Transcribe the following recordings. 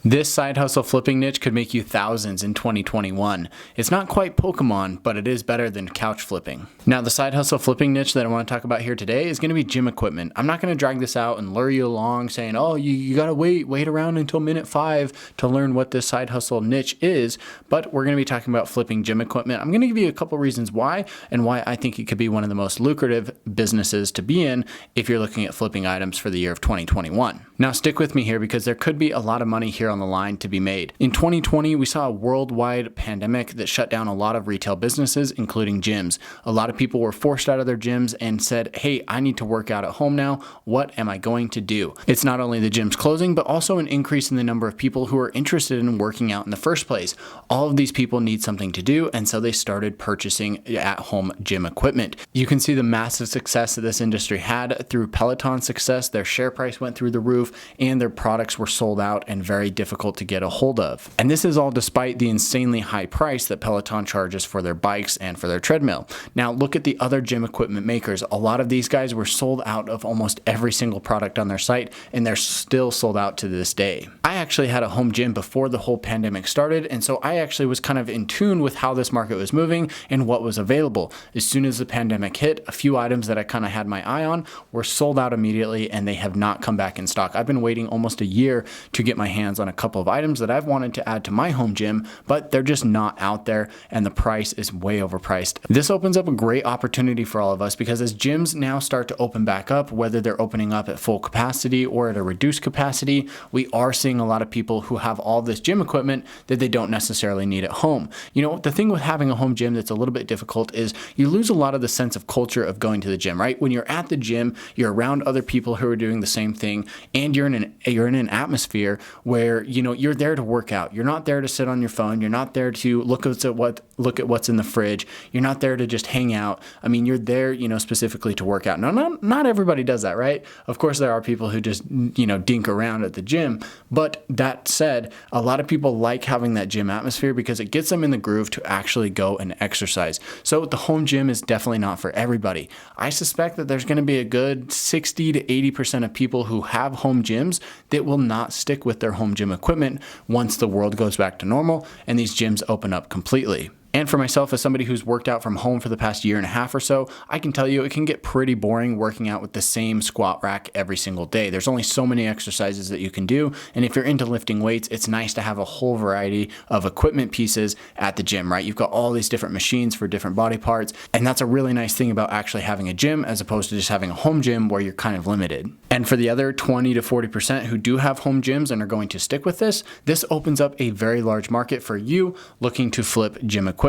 This side hustle flipping niche could make you thousands in 2021. It's not quite Pokemon, but it is better than couch flipping. Now, the side hustle flipping niche that I want to talk about here today is going to be gym equipment. I'm not going to drag this out and lure you along saying, oh, you got to wait around until minute 5 to learn what this side hustle niche is, but we're going to be talking about flipping gym equipment. I'm going to give you a couple reasons why and why I think it could be one of the most lucrative businesses to be in if you're looking at flipping items for the year of 2021. Now, stick with me here because there could be a lot of money here on the line to be made. In 2020, we saw a worldwide pandemic that shut down a lot of retail businesses, including gyms. A lot of people were forced out of their gyms and said, hey, I need to work out at home now. What am I going to do? It's not only the gyms closing, but also an increase in the number of people who are interested in working out in the first place. All of these people need something to do, and so they started purchasing at-home gym equipment. You can see the massive success that this industry had through Peloton's success. Their share price went through the roof, and their products were sold out and very difficult to get a hold of. And this is all despite the insanely high price that Peloton charges for their bikes and for their treadmill. Now, look at the other gym equipment makers. A lot of these guys were sold out of almost every single product on their site, and they're still sold out to this day. I actually had a home gym before the whole pandemic started, and so I actually was kind of in tune with how this market was moving and what was available. As soon as the pandemic hit, a few items that I kind of had my eye on were sold out immediately, and they have not come back in stock. I've been waiting almost a year to get my hands on a couple of items that I've wanted to add to my home gym, but they're just not out there, and the price is way overpriced. This opens up a great opportunity for all of us because as gyms now start to open back up, whether they're opening up at full capacity or at a reduced capacity, we are seeing a lot of people who have all this gym equipment that they don't necessarily need at home. You know, the thing with having a home gym that's a little bit difficult is you lose a lot of the sense of culture of going to the gym, right? When you're at the gym, you're around other people who are doing the same thing, and you're in an atmosphere where, you know, you're there to work out. You're not there to sit on your phone. You're not there to look at what's in the fridge. You're not there to just hang out. I mean, you're there, you know, specifically to work out. Now, not everybody does that, right? Of course, there are people who just, you know, dink around at the gym. But that said, a lot of people like having that gym atmosphere because it gets them in the groove to actually go and exercise. So the home gym is definitely not for everybody. I suspect that there's going to be a good 60 to 80% of people who have home gyms that will not stick with their home gym equipment once the world goes back to normal and these gyms open up completely. And for myself, as somebody who's worked out from home for the past year and a half or so, I can tell you it can get pretty boring working out with the same squat rack every single day. There's only so many exercises that you can do. And if you're into lifting weights, it's nice to have a whole variety of equipment pieces at the gym, right? You've got all these different machines for different body parts. And that's a really nice thing about actually having a gym as opposed to just having a home gym where you're kind of limited. And for the other 20 to 40% who do have home gyms and are going to stick with this opens up a very large market for you looking to flip gym equipment.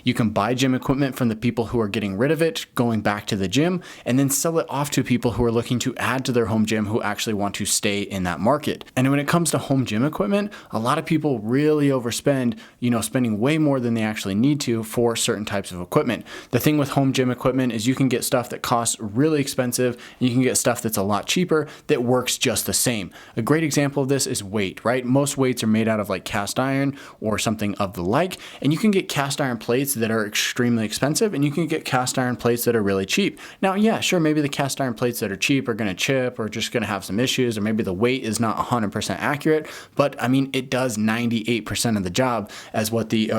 You can buy gym equipment from the people who are getting rid of it, going back to the gym, and then sell it off to people who are looking to add to their home gym who actually want to stay in that market. And when it comes to home gym equipment, a lot of people really overspend, you know, spending way more than they actually need to for certain types of equipment. The thing with home gym equipment is you can get stuff that costs really expensive, and you can get stuff that's a lot cheaper that works just the same. A great example of this is weight, right? Most weights are made out of like cast iron or something of the like, and you can get cast iron plates that are extremely expensive, and you can get cast iron plates that are really cheap. Now, yeah, sure, maybe the cast iron plates that are cheap are going to chip or just going to have some issues, or maybe the weight is not 100% accurate, but I mean, it does 98% of the job as what the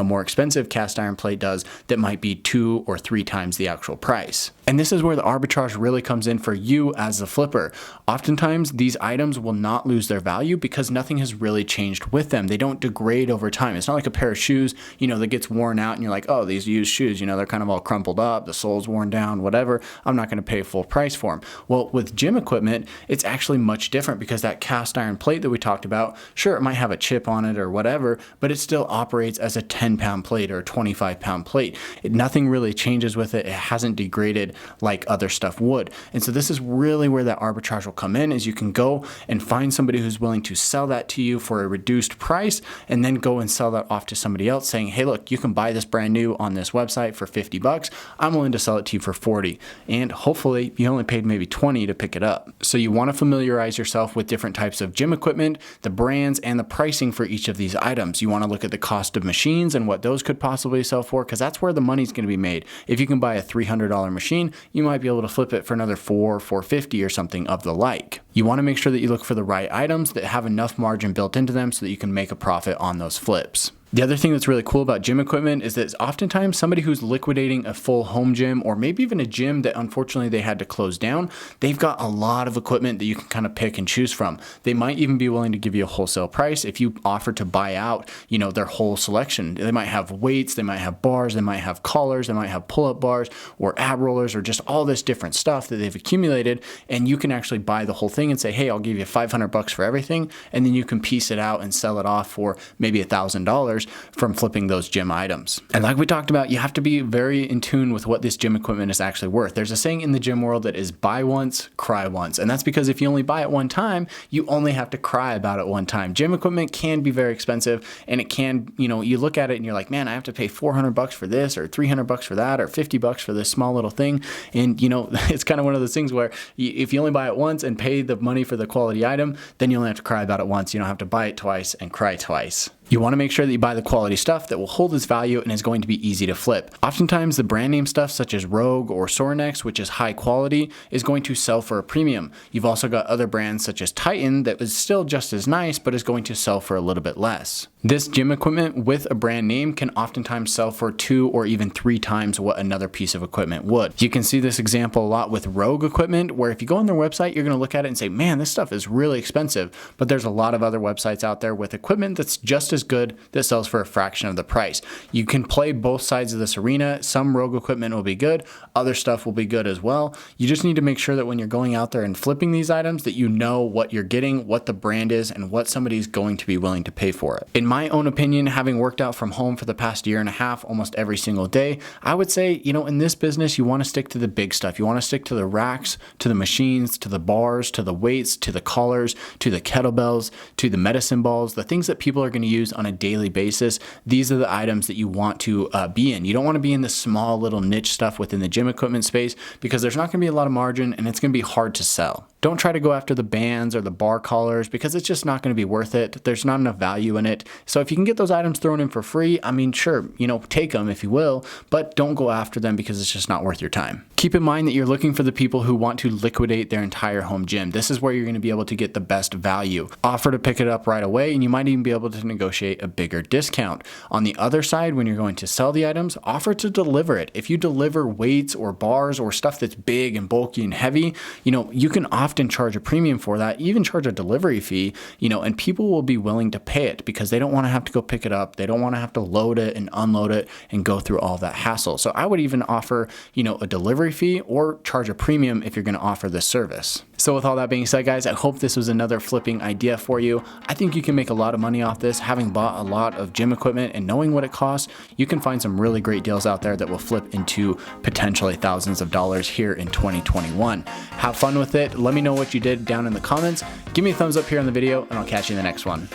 more expensive cast iron plate does that might be 2 or 3 times the actual price. And this is where the arbitrage really comes in for you as a flipper. Oftentimes, these items will not lose their value because nothing has really changed with them. They don't degrade over time. It's not like a pair of shoes, you know, that gets worn out and you're like, oh, these used shoes, you know, they're kind of all crumpled up, the sole's worn down, whatever. I'm not going to pay full price for them. Well, with gym equipment, it's actually much different because that cast iron plate that we talked about, sure, it might have a chip on it or whatever, but it still operates as a 10-pound plate or a 25-pound plate. Nothing really changes with it. It hasn't degraded like other stuff would. And so this is really where that arbitrage will come in, is you can go and find somebody who's willing to sell that to you for a reduced price and then go and sell that off to somebody else saying, hey, look, you can buy this brand new on this website for 50 bucks. I'm willing to sell it to you for 40. And hopefully you only paid maybe 20 to pick it up. So you want to familiarize yourself with different types of gym equipment, the brands, and the pricing for each of these items. You want to look at the cost of machines and what those could possibly sell for, because that's where the money's going to be made. If you can buy a $300 machine, you might be able to flip it for another $450 or something of the like. You want to make sure that you look for the right items that have enough margin built into them so that you can make a profit on those flips. The other thing that's really cool about gym equipment is that oftentimes somebody who's liquidating a full home gym, or maybe even a gym that unfortunately they had to close down, they've got a lot of equipment that you can kind of pick and choose from. They might even be willing to give you a wholesale price if you offer to buy out, their whole selection. They might have weights, they might have bars, they might have collars, they might have pull-up bars or ab rollers, or just all this different stuff that they've accumulated, and you can actually buy the whole thing and say, hey, I'll give you 500 bucks for everything, and then you can piece it out and sell it off for maybe $1,000 from flipping those gym items. And like we talked about, you have to be very in tune with what this gym equipment is actually worth. There's a saying in the gym world that is buy once, cry once. And that's because if you only buy it one time, you only have to cry about it one time. Gym equipment can be very expensive, and it can, you look at it and you're like, man, I have to pay 400 bucks for this, or 300 bucks for that, or 50 bucks for this small little thing. And it's kind of one of those things where if you only buy it once and pay the money for the quality item, then you only have to cry about it once. You don't have to buy it twice and cry twice. You want to make sure that you buy the quality stuff that will hold its value and is going to be easy to flip. Oftentimes the brand name stuff such as Rogue or Sorinex, which is high quality, is going to sell for a premium. You've also got other brands such as Titan that is still just as nice but is going to sell for a little bit less. This gym equipment with a brand name can oftentimes sell for 2 or even 3 times what another piece of equipment would. You can see this example a lot with Rogue equipment, where if you go on their website, you're going to look at it and say, man, this stuff is really expensive. But there's a lot of other websites out there with equipment that's just as good that sells for a fraction of the price. You can play both sides of this arena. Some Rogue equipment will be good, other stuff will be good as well. You just need to make sure that when you're going out there and flipping these items that you know what you're getting, what the brand is, and what somebody's going to be willing to pay for it. In my own opinion, having worked out from home for the past year and a half almost every single day, I would say, in this business you want to stick to the big stuff. You want to stick to the racks, to the machines, to the bars, to the weights, to the collars, to the kettlebells, to the medicine balls, the things that people are going to use on a daily basis. These are the items that you want to be in. You don't want to be in the small little niche stuff within the gym equipment space, because there's not going to be a lot of margin and it's going to be hard to sell. Don't try to go after the bands or the bar collars, because it's just not going to be worth it. There's not enough value in it. So if you can get those items thrown in for free, sure, take them if you will, but don't go after them because it's just not worth your time. Keep in mind that you're looking for the people who want to liquidate their entire home gym. This is where you're going to be able to get the best value. Offer to pick it up right away, and you might even be able to negotiate a bigger discount. On the other side, when you're going to sell the items, offer to deliver it. If you deliver weights or bars or stuff that's big and bulky and heavy, you can often charge a premium for that, even charge a delivery fee, and people will be willing to pay it because they don't want to have to go pick it up. They don't want to have to load it and unload it and go through all that hassle. So I would even offer, a delivery fee or charge a premium if you're going to offer this service. So with all that being said, guys, I hope this was another flipping idea for you. I think you can make a lot of money off this. Having bought a lot of gym equipment and knowing what it costs, you can find some really great deals out there that will flip into potentially thousands of dollars here in 2021. Have fun with it. Let me know what you did down in the comments. Give me a thumbs up here on the video, and I'll catch you in the next one.